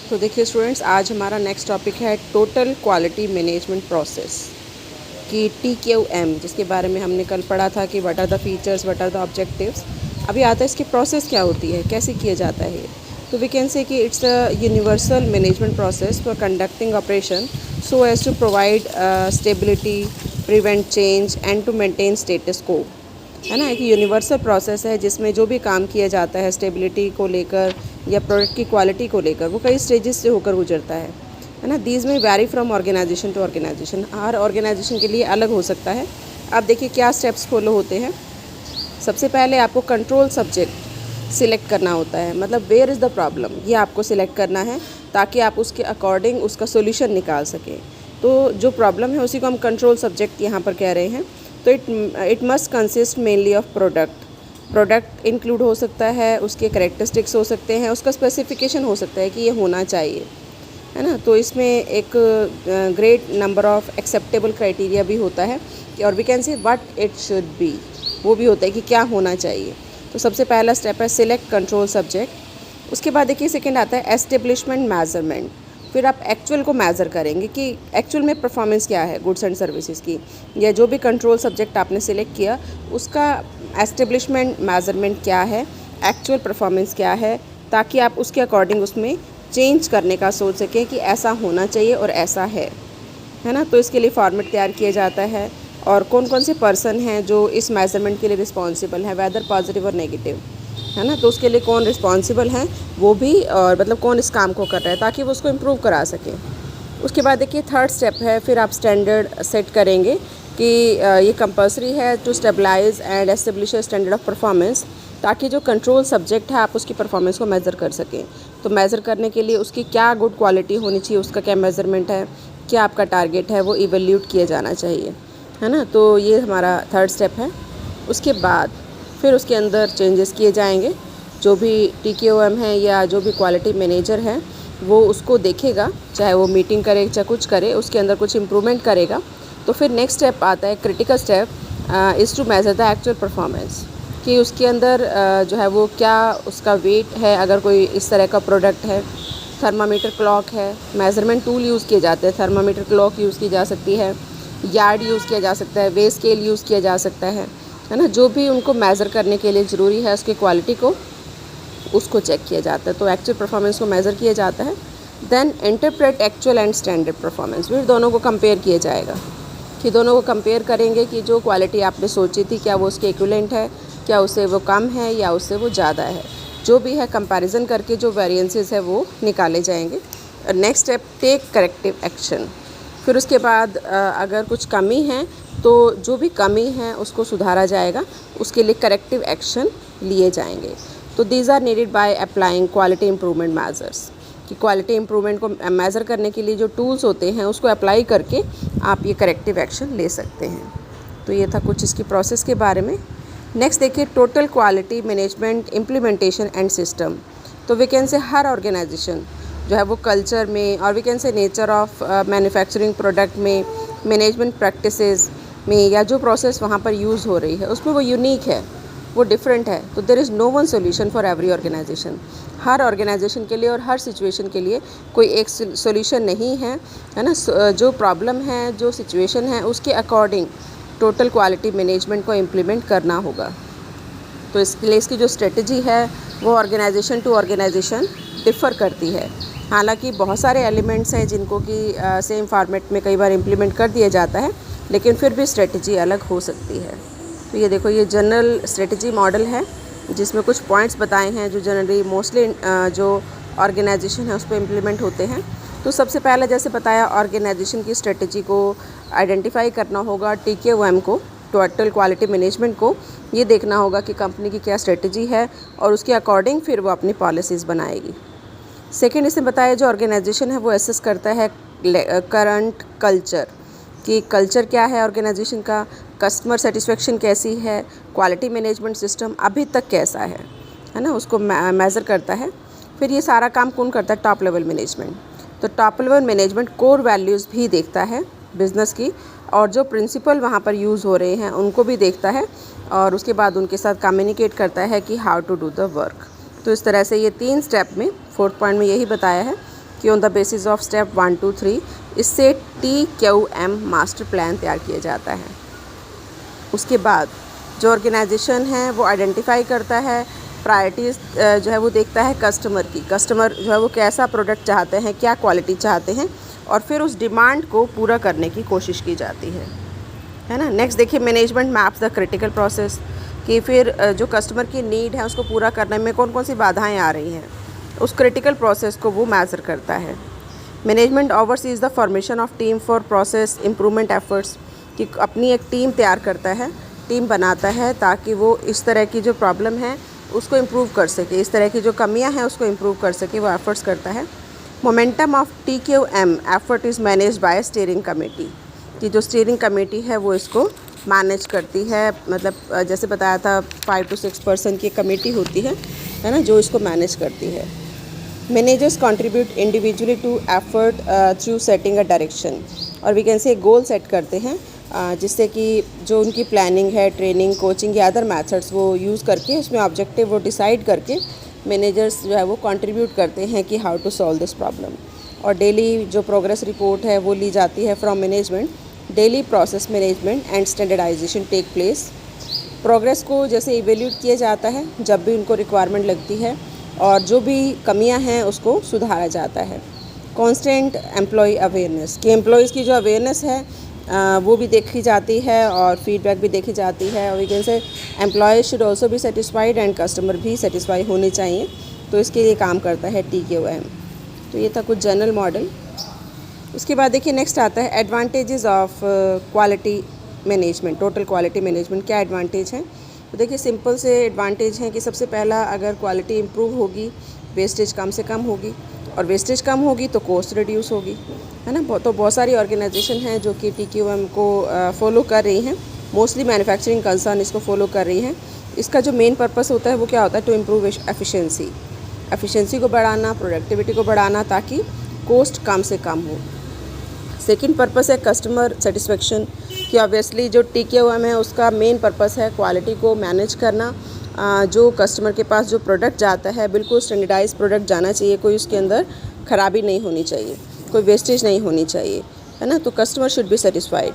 तो देखिए स्टूडेंट्स, आज हमारा नेक्स्ट टॉपिक है टोटल क्वालिटी मैनेजमेंट प्रोसेस की TQM, जिसके बारे में हमने कल पढ़ा था कि what are the features, what are the objectives. अभी आता है इसकी प्रोसेस क्या होती है, कैसे किया जाता है ये। तो वी कैन से कि it's a universal management process for conducting operation so as to provide stability, prevent change and to maintain status quo. है ना, एक यूनिवर्सल प्रोसेस है जिसमें जो भी काम किया जाता है स्टेबिलिटी को लेकर या प्रोडक्ट की क्वालिटी को लेकर, वो कई स्टेजेस से होकर गुजरता है ना। These may vary from organisation to organisation, हर ऑर्गेनाइजेशन के लिए अलग हो सकता है। अब देखिए क्या स्टेप्स फॉलो होते हैं। सबसे पहले आपको कंट्रोल सब्जेक्ट सिलेक्ट करना होता है, मतलब वेयर इज़ द प्रॉब्लम, ये आपको सिलेक्ट करना है ताकि आप उसके अकॉर्डिंग उसका सोल्यूशन निकाल सकें। तो जो प्रॉब्लम है उसी को हम कंट्रोल सब्जेक्ट यहाँ पर कह रहे हैं। तो it must consist mainly of product include हो सकता है, उसके करेक्टरिस्टिक्स हो सकते हैं, उसका स्पेसिफिकेशन हो सकता है कि ये होना चाहिए, है ना। तो इसमें एक great number of acceptable criteria भी होता है और we can say what it should be, वो भी होता है कि क्या होना चाहिए। तो सबसे पहला स्टेप है सिलेक्ट कंट्रोल सब्जेक्ट। उसके बाद देखिए सेकंड आता है एस्टेब्लिशमेंट मेजरमेंट। फिर आप एक्चुअल को मेज़र करेंगे कि एक्चुअल में परफॉर्मेंस क्या है गुड्स एंड सर्विसेज की, या जो भी कंट्रोल सब्जेक्ट आपने सिलेक्ट किया उसका एस्टेब्लिशमेंट मेजरमेंट क्या है, एक्चुअल परफॉर्मेंस क्या है, ताकि आप उसके अकॉर्डिंग उसमें चेंज करने का सोच सकें कि ऐसा होना चाहिए और ऐसा है ना। तो इसके लिए फॉर्मेट तैयार किया जाता है और कौन कौन से पर्सन हैं जो इस मेजरमेंट के लिए रिस्पॉन्सिबल हैं, वेदर पॉजिटिव और नेगेटिव, है ना। तो उसके लिए कौन रिस्पॉन्सिबल हैं वो भी, और मतलब कौन इस काम को कर रहा है ताकि वो उसको इम्प्रूव करा सके। उसके बाद देखिए थर्ड स्टेप है, फिर आप स्टैंडर्ड सेट करेंगे कि ये कंपलसरी है to stabilise and establish standard of performance, ताकि जो कंट्रोल सब्जेक्ट है आप उसकी परफॉर्मेंस को मेज़र कर सकें। तो मेज़र करने के लिए उसकी क्या गुड क्वालिटी होनी चाहिए, उसका क्या मेज़रमेंट है, क्या आपका टारगेट है, वो इवेल्यूट किया जाना चाहिए, है ना। तो ये हमारा थर्ड स्टेप है। उसके बाद फिर उसके अंदर चेंजेस किए जाएंगे। जो भी TQM है या जो भी क्वालिटी मैनेजर है वो उसको देखेगा, चाहे वो मीटिंग करे चाहे कुछ करे, उसके अंदर कुछ इम्प्रूवमेंट करेगा। तो फिर नेक्स्ट स्टेप आता है critical step is to measure the actual performance, कि उसके अंदर जो है वो क्या उसका वेट है। अगर कोई इस तरह का प्रोडक्ट है, थर्मामीटर क्लॉक है, मेज़रमेंट टूल यूज़ किए जाते हैं, थर्मामीटर क्लॉक यूज़ की जा सकती है, यार्ड यूज़ किया जा सकता है, वे स्केल यूज़ किया जा सकता है ना। जो भी उनको मेज़र करने के लिए ज़रूरी है उसकी क्वालिटी को, उसको चेक किया जाता है। तो एक्चुअल परफॉर्मेंस को मेज़र किया जाता है। Then interpret actual and standard performance, फिर दोनों को कंपेयर किया जाएगा कि दोनों को कंपेयर करेंगे कि जो क्वालिटी आपने सोची थी क्या वो उसके इक्विवेलेंट है, क्या उससे वो कम है या उससे वो ज़्यादा है। जो भी है कंपैरिजन करके जो वेरिएंसेस है वो निकाले जाएंगे। Next step take corrective action. फिर उसके बाद अगर कुछ कमी है तो जो भी कमी है उसको सुधारा जाएगा, उसके लिए करेक्टिव एक्शन लिए जाएंगे। तो these are needed by applying quality improvement measures, कि क्वालिटी इम्प्रूवमेंट को मेज़र करने के लिए जो टूल्स होते हैं उसको अप्लाई करके आप ये करेक्टिव एक्शन ले सकते हैं। तो ये था कुछ इसकी प्रोसेस के बारे में। नेक्स्ट देखिए total quality management implementation and system. तो वी कैन से हर ऑर्गेनाइजेशन जो है वो कल्चर में, और we can say nature of manufacturing product में, मैनेजमेंट प्रैक्टिसेस में, या जो प्रोसेस वहाँ पर यूज़ हो रही है उसमें वो यूनिक है, वो डिफरेंट है। तो there is no one solution for every organization. हर ऑर्गेनाइजेशन के लिए और हर सिचुएशन के लिए कोई एक सोल्यूशन नहीं है, है ना। जो प्रॉब्लम है, जो सिचुएशन है, उसके अकॉर्डिंग टोटल क्वालिटी मैनेजमेंट को इम्प्लीमेंट करना होगा। तो इसके लिए इसकी जो स्ट्रेटजी है वो ऑर्गेनाइजेशन टू ऑर्गेनाइजेशन डिफ़र करती है। हालांकि बहुत सारे एलिमेंट्स हैं जिनको कि सेम फॉर्मेट में कई बार इम्प्लीमेंट कर दिया जाता है, लेकिन फिर भी स्ट्रेटजी अलग हो सकती है। तो ये देखो, ये जनरल स्ट्रेटजी मॉडल है जिसमें कुछ पॉइंट्स बताए हैं जो जनरली मोस्टली जो ऑर्गेनाइजेशन है उस पर इम्प्लीमेंट होते हैं। तो सबसे पहले जैसे बताया, ऑर्गेनाइजेशन की स्ट्रेटजी को आइडेंटिफाई करना होगा, TQM को, टोटल क्वालिटी मैनेजमेंट को ये देखना होगा कि कंपनी की क्या स्ट्रेटजी है और उसके अकॉर्डिंग फिर वो अपनी पॉलिसीज़ बनाएगी। सेकेंड इसने बताया जो ऑर्गेनाइजेशन है वो एसेस करता है करंट कल्चर, कि कल्चर क्या है ऑर्गेनाइजेशन का, कस्टमर सेटिस्फेक्शन कैसी है, क्वालिटी मैनेजमेंट सिस्टम अभी तक कैसा है ना, उसको मेज़र करता है। फिर ये सारा काम कौन करता है, टॉप लेवल मैनेजमेंट। तो top level management core values भी देखता है बिज़नेस की, और जो प्रिंसिपल वहाँ पर यूज़ हो रहे हैं उनको भी देखता है, और उसके बाद उनके साथ कम्युनिकेट करता है कि how to do the work. तो इस तरह से ये 3 स्टेप में, 4th पॉइंट में यही बताया है कि on the basis of step 1 2 3 इससे TQM मास्टर प्लान तैयार किया जाता है। उसके बाद जो ऑर्गेनाइजेशन है वो आइडेंटिफाई करता है प्रायोरिटीज़, जो है वो देखता है कस्टमर की, कस्टमर जो है वो कैसा प्रोडक्ट चाहते हैं, क्या क्वालिटी चाहते हैं, और फिर उस डिमांड को पूरा करने की कोशिश की जाती है ना। नेक्स्ट देखिए, management maps the critical process, कि फिर जो कस्टमर की नीड है उसको पूरा करने में कौन कौन सी बाधाएं आ रही हैं, उस क्रिटिकल प्रोसेस को वो मेजर करता है। Management overseas the formation of team for process improvement efforts, कि अपनी एक टीम तैयार करता है, टीम बनाता है ताकि वो इस तरह की जो प्रॉब्लम है उसको इम्प्रूव कर सके, इस तरह की जो कमियां हैं उसको इम्प्रूव कर सके, वो एफर्ट्स करता है। Momentum of TQM effort is managed by steering committee, कि जो स्टीयरिंग कमेटी है वो इसको मैनेज करती है, मतलब जैसे बताया था 5 to 6 पर्सन की कमेटी होती है ना, जो इसको मैनेज करती है। Managers contribute individually to effort through setting a direction, और we can say goal set करते हैं जिससे कि जो उनकी प्लानिंग है, ट्रेनिंग, कोचिंग या अदर मेथड्स वो यूज़ करके उसमें ऑब्जेक्टिव वो डिसाइड करके मैनेजर्स जो है वो कंट्रीब्यूट करते हैं कि how to solve this problem. और डेली जो प्रोग्रेस रिपोर्ट है वो ली जाती है from management. Daily process management and standardization take place, progress को जैसे इवेल्यूट किया जाता है जब भी उनको रिक्वायरमेंट लगती है, और जो भी कमियां हैं उसको सुधारा जाता है। कॉन्स्टेंट एम्प्लॉय अवेयरनेस, कि एम्प्लॉयज़ की जो अवेयरनेस है वो भी देखी जाती है और फीडबैक भी देखी जाती है। और we can say employees should also भी सेटिस्फाइड एंड कस्टमर भी सेटिस्फाई होने चाहिए, तो इसके लिए काम करता है TQM। तो ये था कुछ जनरल मॉडल। उसके बाद देखिए नेक्स्ट आता है advantages of quality management, total quality management. क्या एडवांटेज हैं? तो देखिए सिंपल से एडवांटेज हैं कि सबसे पहला, अगर क्वालिटी इम्प्रूव होगी वेस्टेज कम से कम होगी, और वेस्टेज कम होगी तो कॉस्ट रिड्यूस होगी, है ना। तो बहुत सारी ऑर्गेनाइजेशन हैं जो कि TQM को फॉलो कर रही हैं, मोस्टली मैन्युफैक्चरिंग कंसर्न इसको फॉलो कर रही हैं। इसका जो मेन पर्पस होता है वो क्या होता है? टू इम्प्रूव एफिशिएंसी को बढ़ाना, प्रोडक्टिविटी को बढ़ाना, ताकि कॉस्ट कम से कम हो। सेकंड पर्पस है कस्टमर सेटिस्फेक्शन, कि ऑब्वियसली जो TQM है उसका मेन पर्पस है क्वालिटी को मैनेज करना। जो कस्टमर के पास जो प्रोडक्ट जाता है बिल्कुल स्टैंडर्डाइज प्रोडक्ट जाना चाहिए, कोई उसके अंदर ख़राबी नहीं होनी चाहिए, कोई वेस्टेज नहीं होनी चाहिए, है ना। तो कस्टमर शुड बी सेटिस्फाइड।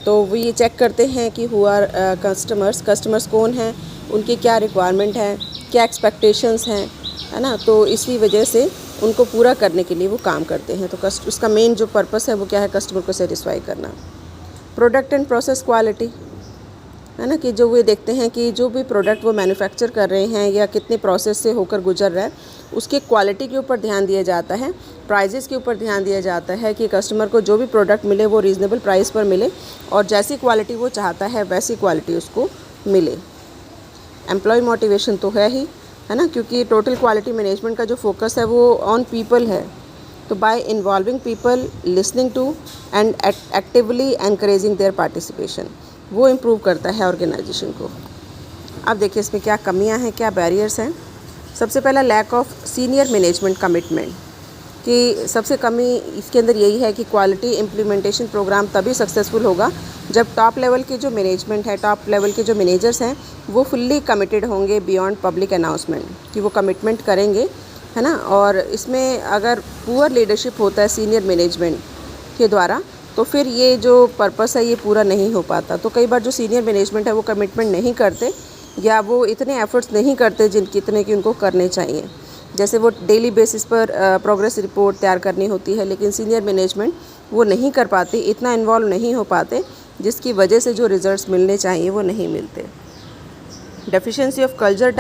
तो वो ये चेक करते हैं कि हु आर कस्टमर्स कौन हैं, उनकी क्या रिक्वायरमेंट है, क्या एक्सपेक्टेशंस हैं, है ना। तो इसी वजह से उनको पूरा करने के लिए वो काम करते हैं। तो उसका मेन जो पर्पस है वो क्या है? कस्टमर को सेटिस्फाई करना। प्रोडक्ट एंड प्रोसेस क्वालिटी, है ना, कि जो वे देखते हैं कि जो भी प्रोडक्ट वो मैन्युफैक्चर कर रहे हैं या कितने प्रोसेस से होकर गुजर रहा है, उसके क्वालिटी के ऊपर ध्यान दिया जाता है। प्राइजेस के ऊपर ध्यान दिया जाता है कि कस्टमर को जो भी प्रोडक्ट मिले वो रीज़नेबल प्राइस पर मिले, और जैसी क्वालिटी वो चाहता है वैसी क्वालिटी उसको मिले। एम्प्लॉय मोटिवेशन तो है ना, क्योंकि टोटल क्वालिटी मैनेजमेंट का जो फोकस है वो ऑन पीपल है। तो by involving people, listening to and actively encouraging their participation, वो इम्प्रूव करता है ऑर्गेनाइजेशन को। अब देखिए इसमें क्या कमियां हैं, क्या बैरियर्स हैं। सबसे पहला lack of senior management commitment, कि सबसे कमी इसके अंदर यही है कि क्वालिटी इम्प्लीमेंटेशन प्रोग्राम तभी सक्सेसफुल होगा जब टॉप लेवल के जो मैनेजमेंट है, टॉप लेवल के जो मैनेजर्स हैं वो फुल्ली कमिटेड होंगे बियॉन्ड पब्लिक अनाउंसमेंट, कि वो कमिटमेंट करेंगे, है ना। और इसमें अगर पुअर लीडरशिप होता है सीनियर मैनेजमेंट के द्वारा, तो फिर ये जो पर्पस है ये पूरा नहीं हो पाता। तो कई बार जो सीनियर मैनेजमेंट है वो कमिटमेंट नहीं करते, या वो इतने एफर्ट्स नहीं करते जितने कि उनको करने चाहिए। जैसे वो डेली बेसिस पर प्रोग्रेस रिपोर्ट तैयार करनी होती है, लेकिन सीनियर मैनेजमेंट वो नहीं कर पाती, इतना इन्वॉल्व नहीं हो पाते, जिसकी वजह से जो रिजल्ट्स मिलने चाहिए वो नहीं मिलते। डेफिशिएंसी ऑफ कल्चर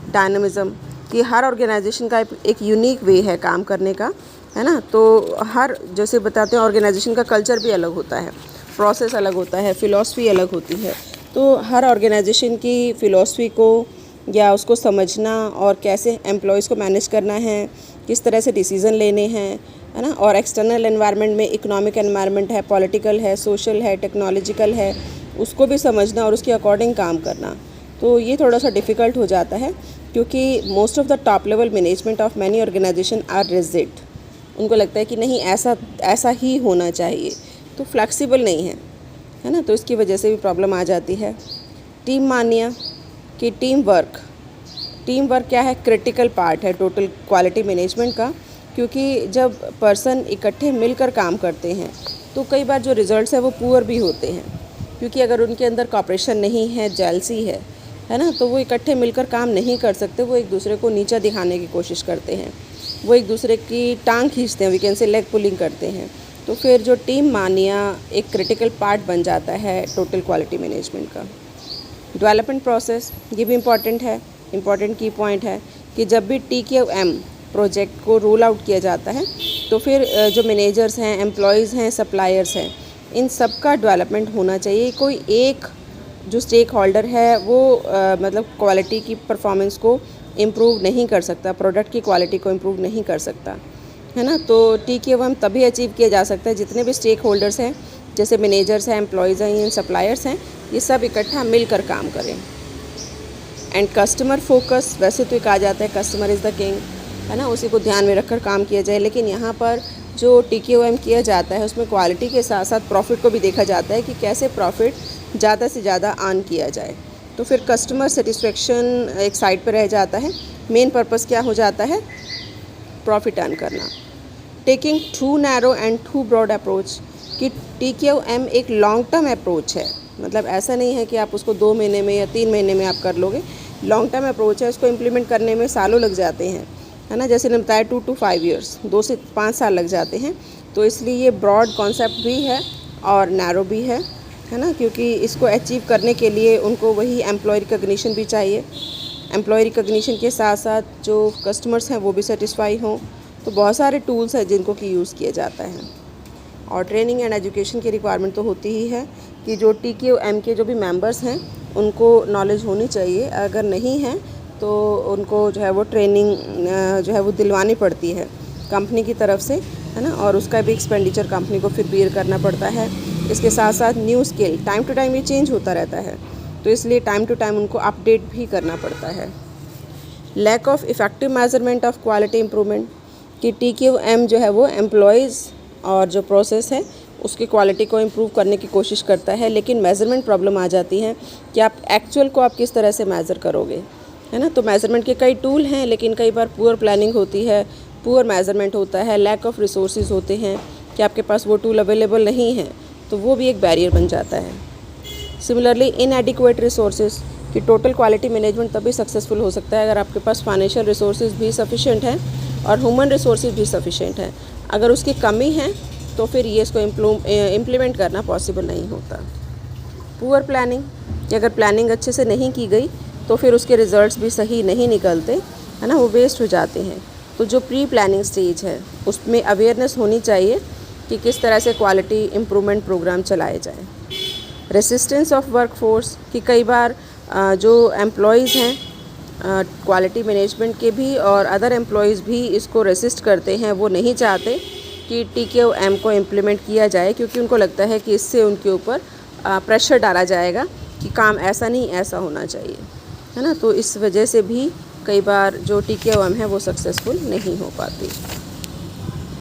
डायनामिज्म, कि हर ऑर्गेनाइजेशन का एक यूनिक वे है काम करने का, है ना। तो हर, जैसे बताते हैं, ऑर्गेनाइजेशन का कल्चर भी अलग होता है, प्रोसेस अलग होता है, फ़िलॉसफी अलग होती है। तो हर ऑर्गेनाइजेशन की फ़िलॉसफी को या उसको समझना, और कैसे एम्प्लॉयज़ को मैनेज करना है, किस तरह से डिसीज़न लेने हैं, है ना। और एक्सटर्नल एनवायरनमेंट में इकोनॉमिक एनवायरनमेंट है, पॉलिटिकल है, सोशल है, टेक्नोलॉजिकल है, उसको भी समझना और उसके अकॉर्डिंग काम करना। तो ये थोड़ा सा डिफ़िकल्ट हो जाता है, क्योंकि most of the top level management of many organization are rigid. उनको लगता है कि नहीं, ऐसा ही होना चाहिए, तो फ्लेक्सिबल नहीं है ना। तो इसकी वजह से भी प्रॉब्लम आ जाती है। टीम मानिया, कि टीम वर्क क्या है? क्रिटिकल पार्ट है टोटल क्वालिटी मैनेजमेंट का। क्योंकि जब पर्सन इकट्ठे मिलकर काम करते हैं तो कई बार जो रिज़ल्ट्स है वो पुअर भी होते हैं, क्योंकि अगर उनके अंदर कॉपरेशन नहीं है, जेलसी है ना, तो वो इकट्ठे मिलकर काम नहीं कर सकते। वो एक दूसरे को नीचा दिखाने की कोशिश करते हैं, वो एक दूसरे की टांग खींचते हैं, we can say leg pulling करते हैं। तो फिर जो टीम मानिया एक क्रिटिकल पार्ट बन जाता है टोटल क्वालिटी मैनेजमेंट का। डेवलपमेंट प्रोसेस, ये भी इम्पॉर्टेंट की पॉइंट है कि जब भी TQM प्रोजेक्ट को रोल आउट किया जाता है तो फिर जो मैनेजर्स हैं, एम्प्लॉयज़ हैं, सप्लायर्स हैं, इन सब का डेवलपमेंट होना चाहिए। कोई एक जो स्टेक होल्डर है वो मतलब क्वालिटी की परफॉर्मेंस को इम्प्रूव नहीं कर सकता, प्रोडक्ट की क्वालिटी को इम्प्रूव नहीं कर सकता, है ना। तो TQM तभी अचीव किया जा सकता है जितने भी स्टेक होल्डर्स हैं, जैसे मैनेजर्स हैं, एम्प्लॉयज़ हैं, सप्लायर्स हैं, ये सब इकट्ठा मिलकर काम करें। एंड कस्टमर फोकस, वैसे तो कहा जाता है कस्टमर इज़ द किंग, है ना, उसी को ध्यान में रखकर काम किया जाए, लेकिन यहाँ पर जो TQM किया जाता है उसमें क्वालिटी के साथ साथ प्रॉफिट को भी देखा जाता है कि कैसे प्रॉफिट ज़्यादा से ज़्यादा अर्न किया जाए। तो फिर कस्टमर सेटिस्फेक्शन एक साइड पर रह जाता है, मेन पर्पस क्या हो जाता है, प्रॉफिट अर्न करना। Taking too narrow and too broad approach, कि TQM एक लॉन्ग टर्म अप्रोच है, मतलब ऐसा नहीं है कि आप उसको 2 महीने में या 3 महीने में आप कर लोगे। लॉन्ग टर्म अप्रोच है, उसको इम्प्लीमेंट करने में सालों लग जाते हैं, है ना, जैसे मैंने बताया 2 to 5 ईयर्स, 2 से 5 साल लग जाते हैं। तो इसलिए ये ब्रॉड कॉन्सेप्ट भी है और नैरो भी है ना, क्योंकि इसको अचीव करने के लिए उनको वही एम्प्लॉय रिकग्निशन भी चाहिए। एम्प्लॉय रिकग्निशन के साथ साथ जो कस्टमर्स हैं वो भी सेटिस्फाई हों। तो बहुत सारे टूल्स हैं जिनको कि यूज़ किया जाता है, और ट्रेनिंग एंड एजुकेशन की रिक्वायरमेंट तो होती ही है कि जो TQM के जो भी मेंबर्स हैं उनको नॉलेज होनी चाहिए। अगर नहीं है तो उनको जो है वो ट्रेनिंग जो है वो दिलवानी पड़ती है कंपनी की तरफ से, है ना, और उसका भी एक्सपेंडिचर कंपनी को फिर बेयर करना पड़ता है। इसके साथ साथ new skill time to time ये चेंज होता रहता है, तो इसलिए टाइम टू टाइम उनको अपडेट भी करना पड़ता है। Lack of effective measurement of quality improvement, कि TQM जो है वो एम्प्लॉयज़ और जो प्रोसेस है उसकी क्वालिटी को इम्प्रूव करने की कोशिश करता है, लेकिन मेज़रमेंट प्रॉब्लम आ जाती है कि आप एक्चुअल को आप किस तरह से मेज़र करोगे, है ना। तो मेज़रमेंट के कई टूल हैं, लेकिन कई बार पुअर प्लानिंग होती है, पुअर मेज़रमेंट होता है, लैक ऑफ रिसोर्सेज होते हैं कि आपके पास वो टूल अवेलेबल नहीं है, तो वो भी एक बैरियर बन जाता है। सिमिलरली इनएडिक्वेट रिसोर्सेज, कि टोटल क्वालिटी मैनेजमेंट तभी सक्सेसफुल हो सकता है अगर आपके पास फाइनेंशियल रिसोर्सेज भी सफिशेंट हैं और ह्यूमन रिसोर्सेज भी सफिशेंट हैं। अगर उसकी कमी है तो फिर ये इसको इम्प्लीमेंट करना पॉसिबल नहीं होता। पुअर प्लानिंग, कि अगर प्लानिंग अच्छे से नहीं की गई तो फिर उसके रिज़ल्ट्स भी सही नहीं निकलते, है ना, वो वेस्ट हो जाते हैं। तो जो प्री प्लानिंग स्टेज है उसमें अवेयरनेस होनी चाहिए कि किस तरह से क्वालिटी इम्प्रूवमेंट प्रोग्राम चलाए जाए। रेसिस्टेंस ऑफ वर्कफोर्स, कि कई बार जो एम्प्लॉयज़ हैं क्वालिटी मैनेजमेंट के भी और अदर एम्प्लॉयज़ भी इसको रेसिस्ट करते हैं, वो नहीं चाहते कि TQM को इम्प्लीमेंट किया जाए, क्योंकि उनको लगता है कि इससे उनके ऊपर प्रेशर डाला जाएगा कि काम ऐसा नहीं ऐसा होना चाहिए, है ना। तो इस वजह से भी कई बार जो TQM है वो सक्सेसफुल नहीं हो पाती।